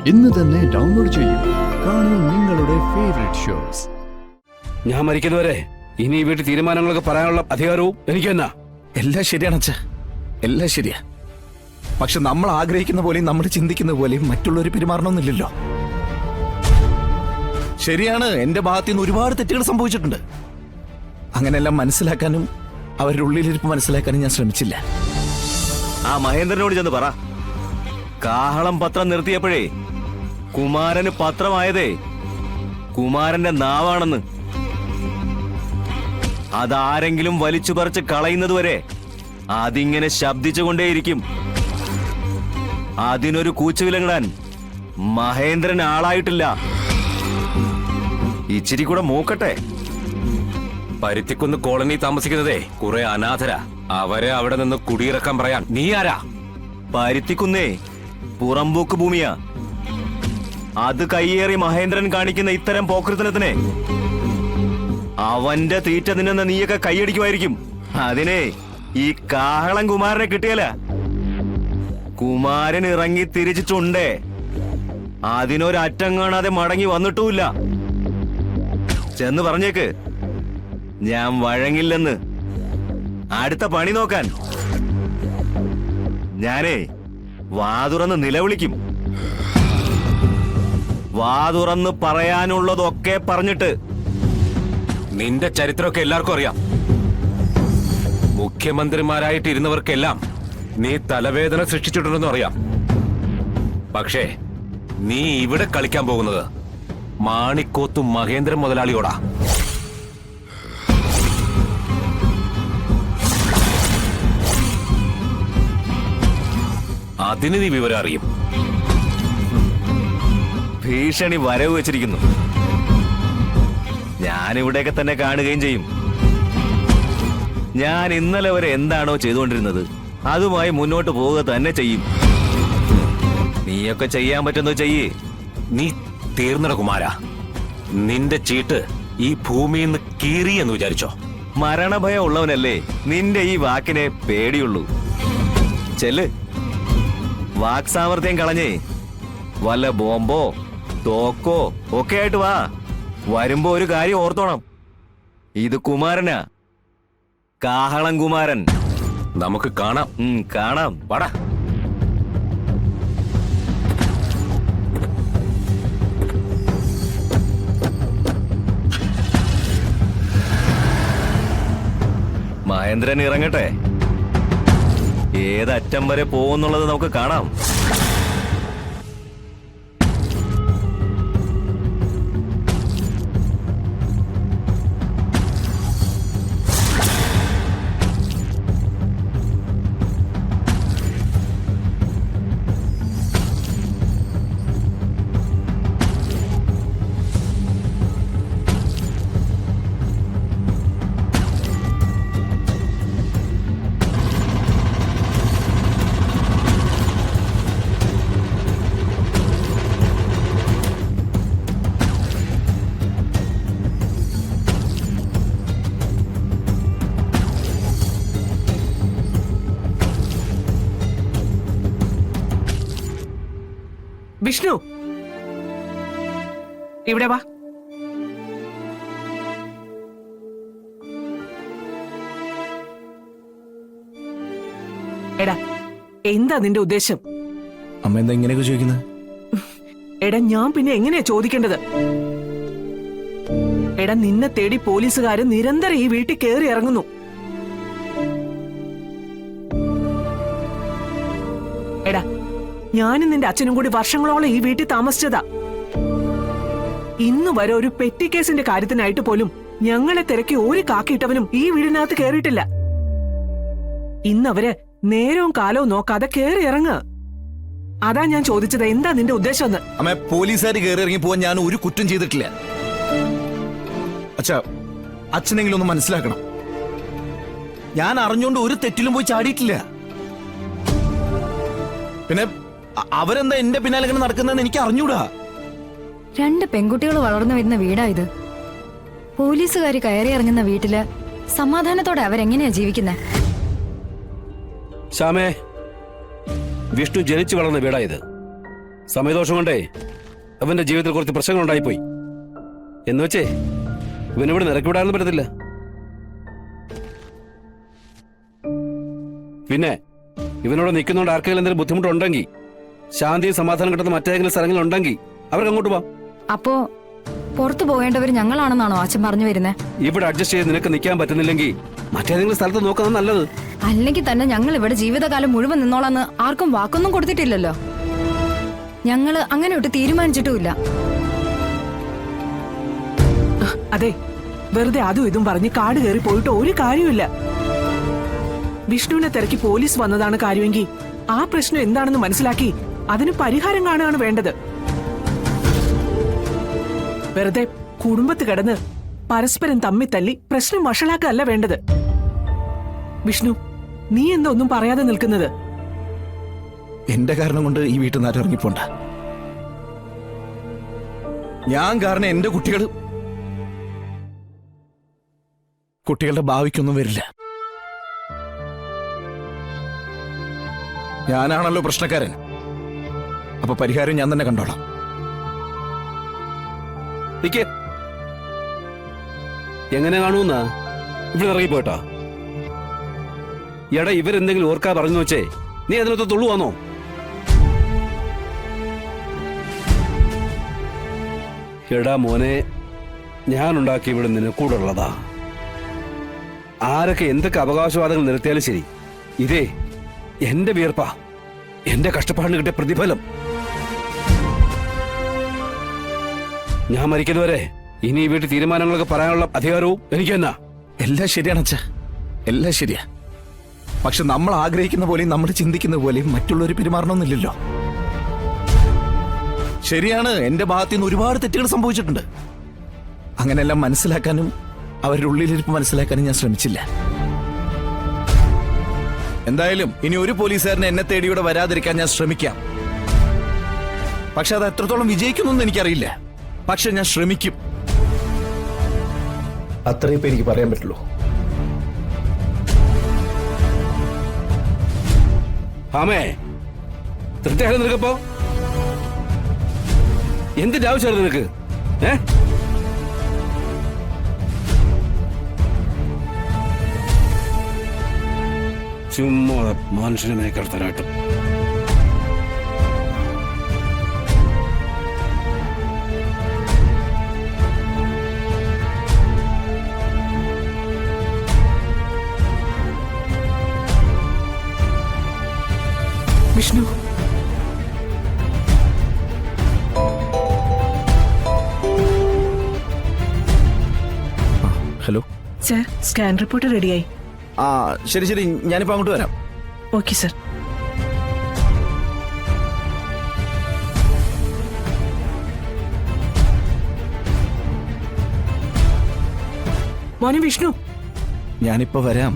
ഇന്ന് തന്നെ ഡൗൺലോഡ് ചെയ്യൂ. കാണൂ നിങ്ങളുടെ ഫേവറേറ്റ് ഷോസ്. ഞാൻ മരിക്കുന്നവരെ ഇനി ഈ വീട്ടിൽ തീരുമാനങ്ങളൊക്കെ പറയാനുള്ള അധികാരവും എനിക്ക് എന്നാ. എല്ലാം ശരിയാണ് അച്ഛാ, എല്ലാം ശരിയാ. പക്ഷെ നമ്മൾ ആഗ്രഹിക്കുന്ന പോലെയും നമ്മൾ ചിന്തിക്കുന്ന പോലെയും മറ്റുള്ളവർ പെരുമാറണമെന്നില്ലല്ലോ. ശരിയാണ്, എന്റെ ഭാഗത്തു നിന്ന് ഒരുപാട് തെറ്റുകൾ സംഭവിച്ചിട്ടുണ്ട്. അങ്ങനെയെല്ലാം മനസ്സിലാക്കാനും അവരുടെ ഉള്ളിലിരിപ്പ് മനസ്സിലാക്കാനും ഞാൻ ശ്രമിച്ചില്ല. ആ മഹേന്ദ്രനോട് ചെന്ന് പറ, കാഹളം പത്രം നിർത്തിയപ്പോഴേ കുമാരന് പത്രമായതേ കുമാരന്റെ നാവാണെന്ന്. അതാരെങ്കിലും വലിച്ചു പറിച്ച് കളയുന്നതുവരെ അതിങ്ങനെ ശബ്ദിച്ചുകൊണ്ടേയിരിക്കും. അതിനൊരു കൂച്ചുവിലങ്ങിടാൻ മഹേന്ദ്രൻ ആളായിട്ടില്ല. ഇച്ചിരി കൂടെ മൂക്കട്ടെ. പരുത്തിക്കുന്ന് കോളനി താമസിക്കുന്നതേ കുറെ അനാഥരാ. അവരെ അവിടെ നിന്ന് കുടിയിറക്കാൻ പറയാൻ നീ ആരാ? പരുത്തിക്കുന്നേ പുറമ്പോക്ക് ഭൂമിയാ. അത് കയ്യേറി മഹേന്ദ്രൻ കാണിക്കുന്ന ഇത്തരം പോക്കൃത്തനത്തിനെ അവന്റെ തീറ്റ നിന്നെന്ന് നീയൊക്കെ കൈയടിക്കുമായിരിക്കും. അതിനെ ഈ കാഹളം കുമാരനെ കിട്ടിയല്ല. കുമാരൻ ഇറങ്ങി തിരിച്ചിട്ടുണ്ടേ അതിനൊരറ്റം കാണാതെ മടങ്ങി വന്നിട്ടുമില്ല. ചെന്ന് പറഞ്ഞേക്ക് ഞാൻ വഴങ്ങില്ലെന്ന്. അടുത്ത പണി നോക്കാൻ ഞാനേ വാതുറന്ന് നിലവിളിക്കും. വാതുറന്ന് പറയാനുള്ളതൊക്കെ പറഞ്ഞിട്ട്. നിന്റെ ചരിത്രമൊക്കെ എല്ലാവർക്കും അറിയാം. മുഖ്യമന്ത്രിമാരായിട്ട് ഇരുന്നവർക്കെല്ലാം നീ തലവേദന സൃഷ്ടിച്ചിട്ടുണ്ടെന്ന് അറിയാം. പക്ഷേ നീ ഇവിടെ കളിക്കാൻ പോകുന്നത് മാണിക്കോത്തും മഹേന്ദ്രൻ മുതലാളിയോടാ. അതിന് നീ വിവരം അറിയും. ഭീഷണി വരവ് വെച്ചിരിക്കുന്നു. ഞാനിവിടെയൊക്കെ തന്നെ കാണുകയും ചെയ്യും. ഞാൻ ഇന്നലെ വരെ എന്താണോ ചെയ്തുകൊണ്ടിരുന്നത് അതുമായി മുന്നോട്ട് പോവുക തന്നെ ചെയ്യും. നീയൊക്കെ ചെയ്യാൻ പറ്റുന്നോ ചെയ്യേ. നീ തീർന്നട കുമാര. നിന്റെ ചീട്ട് ഈ ഭൂമിയിൽ നിന്ന് കീറിയെന്ന് വിചാരിച്ചോ? മരണഭയം ഉള്ളവനല്ലേ നിന്റെ ഈ വാക്കിനെ പേടിയുള്ളൂ. ചെല്ല്, വാക് സാമർത്ഥ്യം കളഞ്ഞേ വല്ല ബോംബോ തോക്കോ ഒക്കെ ആയിട്ട് വാ. വരുമ്പോ ഒരു കാര്യം ഓർത്തോണം, ഇത് കുമാരനാ, കാഹളം കുമാരൻ. നമുക്ക് കാണാം. കാണാം, വാടാ. മഹേന്ദ്രൻ ഇറങ്ങട്ടെ. ഏതറ്റം വരെ പോകുന്നുള്ളത് നമുക്ക് കാണാം. വിഷ്ണു, ഇവിടെ വാ. എടാ, എന്താ നിന്റെ ഉദ്ദേശം? അമ്മ എന്താ ഇങ്ങനെയൊക്കെ ചോദിക്കുന്നത്? എടാ, ഞാൻ പിന്നെ എങ്ങനെയാ ചോദിക്കേണ്ടത്? എടാ, നിന്നെ തേടി പോലീസുകാര് നിരന്തരം ഈ വീട്ടിൽ കയറി ഇറങ്ങുന്നു. എടാ, ഞാനും നിന്റെ അച്ഛനും കൂടി വർഷങ്ങളോളം ഈ വീട്ടിൽ താമസിച്ചതാ. ഇന്ന് വരെ ഒരു പെറ്റി കേസിന്റെ കാര്യത്തിനായിട്ട് പോലും ഞങ്ങളെ തിരക്കി ഒരു കാക്കിയിട്ടവനും ഈ വീടിനകത്ത് കേറിയിട്ടില്ല. ഇന്നവര് നേരവും കാലവും നോക്കാതെ കേറി ഇറങ്ങുക. അതാ ഞാൻ ചോദിച്ചത്, എന്താ നിന്റെ ഉദ്ദേശം എന്ന്. അമ്മ, പോലീസുകാർ കയറി ഇറങ്ങി പോവാൻ ഞാൻ ഒരു കുറ്റം ചെയ്തിട്ടില്ല. അച്ഛാ, അച്ഛനെങ്കിലും ഒന്ന് മനസ്സിലാക്കണം. ഞാൻ അറിഞ്ഞുകൊണ്ട് ഒരു തെറ്റിലും പോയി ചാടിയിട്ടില്ല. പിന്നെ അവരെന്താ എന്റെ പിന്നാലെ ഇങ്ങനെ നടക്കുന്നതെന്ന് എനിക്ക് അറിഞ്ഞൂടാ. രണ്ട് പെൺകുട്ടികൾ വളർന്നു വരുന്ന വീടാ ഇത്. പോലീസുകാര് കയറി ഇറങ്ങുന്ന വീട്ടില് സമാധാനത്തോടെ അവരെങ്ങനെയാ ജീവിക്കുന്നത്? ശ്യാമേ, വിഷ്ണു ജനിച്ചു വളർന്ന വീടായത്. സമയദോഷം കൊണ്ടേ അവന്റെ ജീവിതത്തിൽ കുറച്ച് പ്രശ്നങ്ങൾ ഉണ്ടായിപ്പോയി എന്ന് വെച്ചേ ഇവനിവിടെ നിരക്കി വിടാനൊന്നും പറ്റത്തില്ല. പിന്നെ ഇവനോട് നിൽക്കുന്നതുകൊണ്ട് ആർക്കെങ്കിലും എന്തെങ്കിലും ബുദ്ധിമുട്ടുണ്ടെങ്കിൽ, ശാന്തിയും സമാധാനം കിട്ടുന്ന മറ്റേതെങ്കിലും സ്ഥലങ്ങളുണ്ടെങ്കിൽ അവർക്ക് അങ്ങോട്ട് പോവാം. അപ്പോ പുറത്തു പോകേണ്ടവർ ഞങ്ങളാണെന്നാണോ അച്ഛൻ പറഞ്ഞു വരുന്നേ? ഇവിടെ അഡ്ജസ്റ്റ് ചെയ്ത് നിനക്ക് നിൽക്കാൻ പറ്റുന്നില്ലെങ്കിൽ മറ്റേതെങ്കിലും സ്ഥലത്ത് നോക്കുന്നത് നല്ലത്. അല്ലെങ്കിൽ തന്നെ ഞങ്ങൾ ഇവിടെ ജീവിതകാലം മുഴുവൻ നിന്നോളാന്ന് ആർക്കും വാക്കൊന്നും കൊടുത്തിട്ടില്ലല്ലോ. ഞങ്ങള് അങ്ങനെ ഒട്ട് തീരുമാനിച്ചിട്ടുമില്ല. അതെ, വെറുതെ അതും ഇതും പറഞ്ഞ് കാട് കയറി പോയിട്ട് ഒരു കാര്യമില്ല. വിഷ്ണുവിനെ തിരക്കി പോലീസ് വന്നതാണ് കാര്യമെങ്കിൽ ആ പ്രശ്നം എന്താണെന്ന് മനസ്സിലാക്കി അതിന് പരിഹാരം കാണുകയാണ് വേണ്ടത്. വെറുതെ കുടുംബത്ത് കിടന്ന് പരസ്പരം തമ്മി തല്ലി പ്രശ്നം വഷളാക്കല്ല വേണ്ടത്. വിഷ്ണു, നീ എന്താ ഒന്നും പറയാതെ നിൽക്കുന്നത്? എന്റെ കാരണം കൊണ്ട് ഈ വീട്ടിൽ നിന്ന് ഇറങ്ങിപ്പോണ്ട. ഞാൻ കാരണം എന്റെ കുട്ടികളുടെ ഭാവിക്കൊന്നും വരില്ല. ഞാനാണല്ലോ പ്രശ്നക്കാരൻ. അപ്പൊ പരിഹാരം ഞാൻ തന്നെ കണ്ടോളാം. നിക്ക്. എങ്ങനെ കാണൂന്നാ ഇവിടെ ഇറങ്ങിപ്പോട്ടാ? എടാ, ഇവരെന്തെങ്കിലും ഓർക്കാ പറഞ്ഞു വെച്ചേ നീ അതിനകത്ത് തുള്ളുവാന്നോ? എടാ മോനെ, ഞാനുണ്ടാക്കി ഇവിടെ നിന്നെ കൂടെ ഉള്ളതാ. ആരൊക്കെ എന്തൊക്കെ അവകാശവാദങ്ങൾ നിർത്തിയാലും ശരി, ഇതേ എന്റെ വിയർപ്പാ, എന്റെ കഷ്ടപ്പാടിന് കിട്ടിയ പ്രതിഫലം. ഞാൻ മരിക്കുന്നവരെ ഇനി ഈ വീട്ടിൽ തീരുമാനങ്ങളൊക്കെ പറയാനുള്ള അധികാരവും എനിക്ക് തന്നെ. എല്ലാം ശരിയാണ് അച്ഛാ, എല്ലാം ശരിയാ. പക്ഷെ നമ്മൾ ആഗ്രഹിക്കുന്ന പോലെയും നമ്മൾ ചിന്തിക്കുന്ന പോലെയും മറ്റുള്ളവർ പെരുമാറണമെന്നില്ലല്ലോ. ശരിയാണ്, എന്റെ ഭാഗത്തു നിന്ന് ഒരുപാട് തെറ്റുകൾ സംഭവിച്ചിട്ടുണ്ട്. അങ്ങനെയെല്ലാം മനസ്സിലാക്കാനും അവരുടെ ഉള്ളിലിരിപ്പ് മനസ്സിലാക്കാനും ഞാൻ ശ്രമിച്ചില്ല. എന്തായാലും ഇനി ഒരു പോലീസുകാരനെ എന്നെ തേടിയൂടെ വരാതിരിക്കാൻ ഞാൻ ശ്രമിക്കാം. പക്ഷെ അത് എത്രത്തോളം വിജയിക്കുന്നൊന്നും എനിക്കറിയില്ല. പക്ഷെ ഞാൻ ശ്രമിക്കും. അത്രയും ഇപ്പൊ എനിക്ക് പറയാൻ പറ്റുള്ളൂ. ആമേ, തൃപ്തിയാണ് നിനക്കപ്പോ? എന്തിന്റെ ആവശ്യമാണ് നിനക്ക്? ചുമ്മാ മനുഷ്യനെ മേക്കർത്തരായിട്ട്. Vishnu, hello sir, scan report റെഡിയായി. ആ ശരി ശരി, ഞാനിപ്പോ അങ്ങോട്ട് വരാം. Okay sir. മോനെ വിഷ്ണു, ഞാനിപ്പോ വരാം.